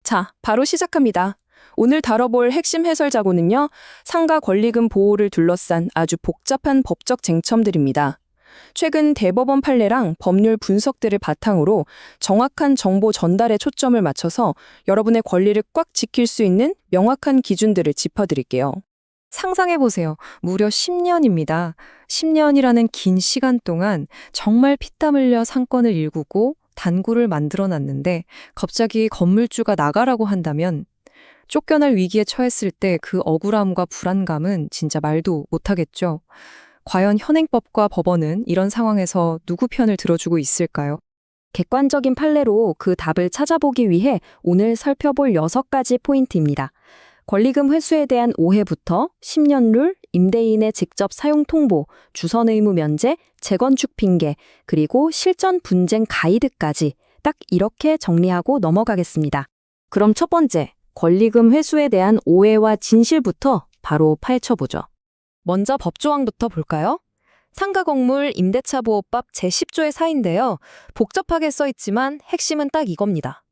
자, 바로 시작합니다. 오늘 다뤄볼 핵심 해설자고는요, 상가 권리금 보호를 둘러싼 아주 복잡한 법적 쟁점들입니다. 최근 대법원 판례랑 법률 분석들을 바탕으로 정확한 정보 전달에 초점을 맞춰서 여러분의 권리를 꽉 지킬 수 있는 명확한 기준들을 짚어드릴게요. 상상해보세요. 무려 10년입니다. 10년이라는 긴 시간 동안 정말 피땀 흘려 상권을 일구고 단골을 만들어놨는데 갑자기 건물주가 나가라고 한다면 쫓겨날 위기에 처했을 때 그 억울함과 불안감은 진짜 말도 못하겠죠. 과연 현행법과 법원은 이런 상황에서 누구 편을 들어주고 있을까요? 객관적인 판례로 그 답을 찾아보기 위해 오늘 살펴볼 6가지 포인트입니다. 권리금 회수에 대한 오해부터 10년 룰, 임대인의 직접 사용 통보, 주선 의무 면제, 재건축 핑계, 그리고 실전 분쟁 가이드까지 딱 이렇게 정리하고 넘어가겠습니다. 그럼 첫 번째, 권리금 회수에 대한 오해와 진실부터 바로 파헤쳐보죠. 먼저 법조항부터 볼까요? 상가건물 임대차 보호법 제10조의 사인데요. 복잡하게 써있지만 핵심은 딱 이겁니다.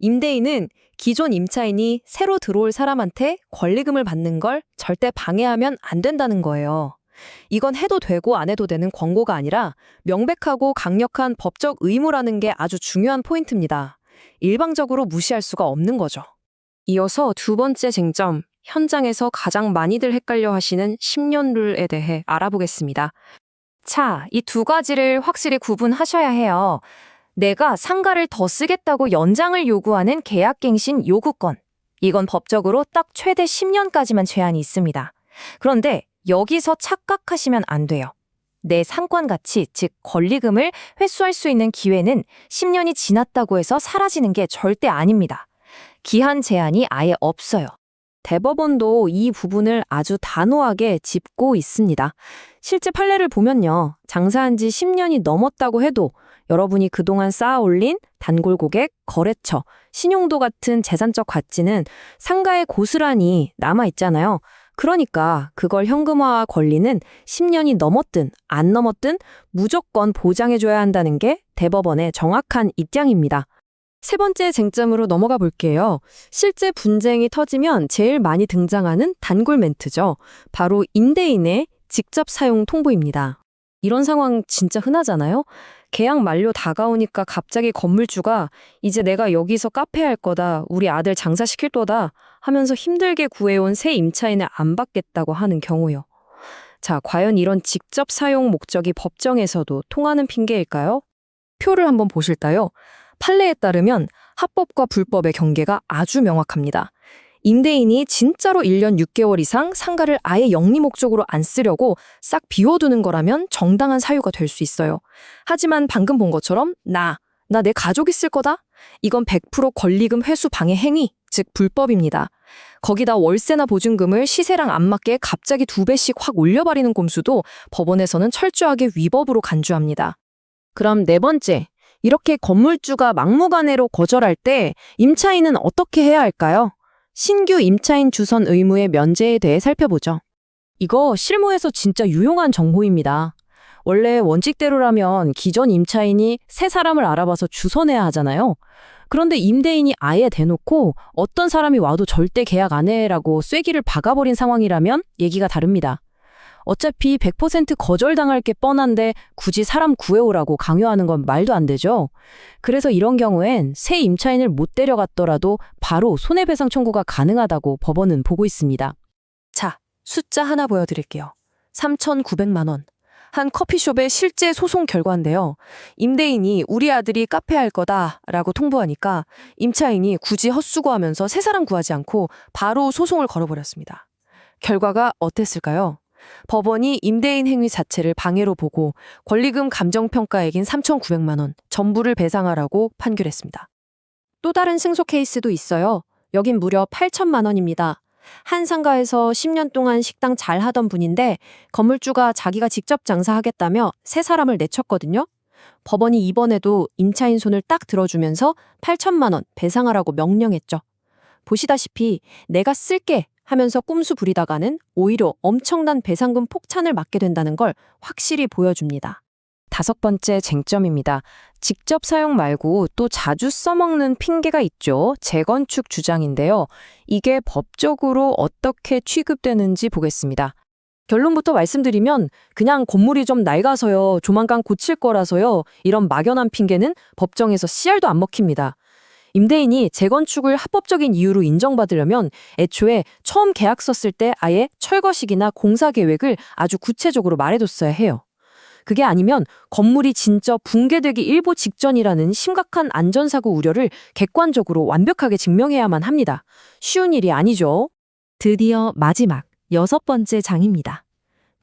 임대인은 기존 임차인이 새로 들어올 사람한테 권리금을 받는 걸 절대 방해하면 안 된다는 거예요. 이건 해도 되고 안 해도 되는 권고가 아니라 명백하고 강력한 법적 의무라는 게 아주 중요한 포인트입니다. 일방적으로 무시할 수가 없는 거죠. 이어서 두 번째 쟁점, 현장에서 가장 많이들 헷갈려 하시는 10년 룰에 대해 알아보겠습니다. 자, 이 두 가지를 확실히 구분하셔야 해요. 내가 상가를 더 쓰겠다고 연장을 요구하는 계약갱신 요구권. 이건 법적으로 딱 최대 10년까지만 제한이 있습니다. 그런데 여기서 착각하시면 안 돼요. 내 상권 가치, 즉 권리금을 회수할 수 있는 기회는 10년이 지났다고 해서 사라지는 게 절대 아닙니다. 기한 제한이 아예 없어요. 대법원도 이 부분을 아주 단호하게 짚고 있습니다. 실제 판례를 보면요. 장사한 지 10년이 넘었다고 해도 여러분이 그동안 쌓아 올린 단골 고객, 거래처, 신용도 같은 재산적 가치는 상가에 고스란히 남아있잖아요. 그러니까 그걸 현금화할 권리는 10년이 넘었든 안 넘었든 무조건 보장해줘야 한다는 게 대법원의 정확한 입장입니다. 세 번째 쟁점으로 넘어가 볼게요. 실제 분쟁이 터지면 제일 많이 등장하는 단골 멘트죠. 바로 임대인의 직접 사용 통보입니다. 이런 상황 진짜 흔하잖아요. 계약 만료 다가오니까 갑자기 건물주가 이제 내가 여기서 카페 할 거다, 우리 아들 장사시킬 거다 하면서 힘들게 구해온 새 임차인을 안 받겠다고 하는 경우요. 자, 과연 이런 직접 사용 목적이 법정에서도 통하는 핑계일까요? 표를 한번 보실까요? 판례에 따르면 합법과 불법의 경계가 아주 명확합니다. 임대인이 진짜로 1년 6개월 이상 상가를 아예 영리 목적으로 안 쓰려고 싹 비워두는 거라면 정당한 사유가 될 수 있어요. 하지만 방금 본 것처럼 나 내 가족 있을 거다? 이건 100% 권리금 회수 방해 행위, 즉 불법입니다. 거기다 월세나 보증금을 시세랑 안 맞게 갑자기 2배씩 확 올려버리는 꼼수도 법원에서는 철저하게 위법으로 간주합니다. 그럼 네 번째, 이렇게 건물주가 막무가내로 거절할 때 임차인은 어떻게 해야 할까요? 신규 임차인 주선 의무의 면제에 대해 살펴보죠. 이거 실무에서 진짜 유용한 정보입니다. 원래 원칙대로라면 기존 임차인이 새 사람을 알아봐서 주선해야 하잖아요. 그런데 임대인이 아예 대놓고 어떤 사람이 와도 절대 계약 안 해라고 쐐기를 박아버린 상황이라면 얘기가 다릅니다. 어차피 100% 거절당할 게 뻔한데 굳이 사람 구해오라고 강요하는 건 말도 안 되죠. 그래서 이런 경우엔 새 임차인을 못 데려갔더라도 바로 손해배상 청구가 가능하다고 법원은 보고 있습니다. 자, 숫자 하나 보여드릴게요. 3,900만 원. 한 커피숍의 실제 소송 결과인데요. 임대인이 우리 아들이 카페 할 거다라고 통보하니까 임차인이 굳이 헛수고하면서 새 사람 구하지 않고 바로 소송을 걸어버렸습니다. 결과가 어땠을까요? 법원이 임대인 행위 자체를 방해로 보고 권리금 감정평가액인 3,900만 원 전부를 배상하라고 판결했습니다. 또 다른 승소 케이스도 있어요. 여긴 무려 8천만 원입니다. 한 상가에서 10년 동안 식당 잘 하던 분인데 건물주가 자기가 직접 장사하겠다며 새 사람을 내쳤거든요. 법원이 이번에도 임차인 손을 딱 들어주면서 8천만 원 배상하라고 명령했죠. 보시다시피 내가 쓸게 하면서 꼼수 부리다가는 오히려 엄청난 배상금 폭탄을 맞게 된다는 걸 확실히 보여줍니다. 5번째 쟁점입니다. 직접 사용 말고 또 자주 써먹는 핑계가 있죠. 재건축 주장인데요. 이게 법적으로 어떻게 취급되는지 보겠습니다. 결론부터 말씀드리면 그냥 건물이 좀 낡아서요, 조만간 고칠 거라서요, 이런 막연한 핑계는 법정에서 씨알도 안 먹힙니다. 임대인이 재건축을 합법적인 이유로 인정받으려면 애초에 처음 계약 썼을 때 아예 철거식이나 공사 계획을 아주 구체적으로 말해뒀어야 해요. 그게 아니면 건물이 진짜 붕괴되기 일보 직전이라는 심각한 안전사고 우려를 객관적으로 완벽하게 증명해야만 합니다. 쉬운 일이 아니죠. 드디어 마지막 6번째 장입니다.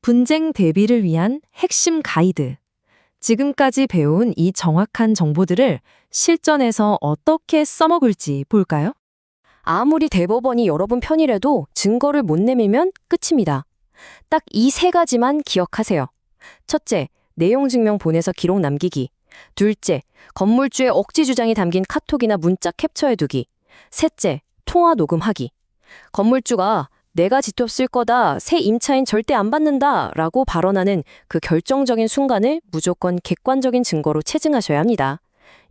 분쟁 대비를 위한 핵심 가이드. 지금까지 배운 이 정확한 정보들을 실전에서 어떻게 써먹을지 볼까요? 아무리 대법원이 여러분 편이라도 증거를 못 내밀면 끝입니다. 딱 이 3가지만 기억하세요. 첫째, 내용 증명 보내서 기록 남기기. 둘째, 건물주의 억지 주장이 담긴 카톡이나 문자 캡처해두기. 셋째, 통화 녹음하기. 건물주가 내가 집값 쓸 거다, 새 임차인 절대 안 받는다 라고 발언하는 그 결정적인 순간을 무조건 객관적인 증거로 체증하셔야 합니다.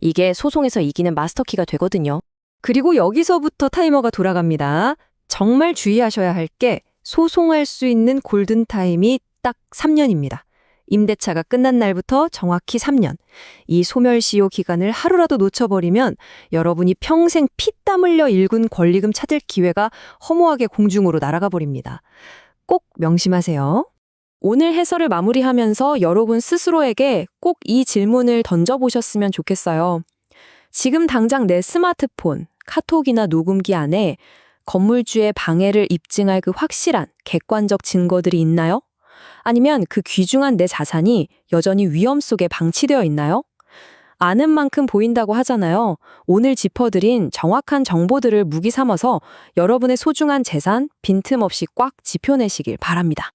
이게 소송에서 이기는 마스터키가 되거든요. 그리고 여기서부터 타이머가 돌아갑니다. 정말 주의하셔야 할 게 소송할 수 있는 골든타임이 딱 3년입니다. 임대차가 끝난 날부터 정확히 3년. 이 소멸시효 기간을 하루라도 놓쳐버리면 여러분이 평생 피땀 흘려 일군 권리금 찾을 기회가 허무하게 공중으로 날아가 버립니다. 꼭 명심하세요. 오늘 해설을 마무리하면서 여러분 스스로에게 꼭 이 질문을 던져보셨으면 좋겠어요. 지금 당장 내 스마트폰, 카톡이나 녹음기 안에 건물주의 방해를 입증할 그 확실한 객관적 증거들이 있나요? 아니면 그 귀중한 내 자산이 여전히 위험 속에 방치되어 있나요? 아는 만큼 보인다고 하잖아요. 오늘 짚어드린 정확한 정보들을 무기 삼아서 여러분의 소중한 재산 빈틈없이 꽉 지펴내시길 바랍니다.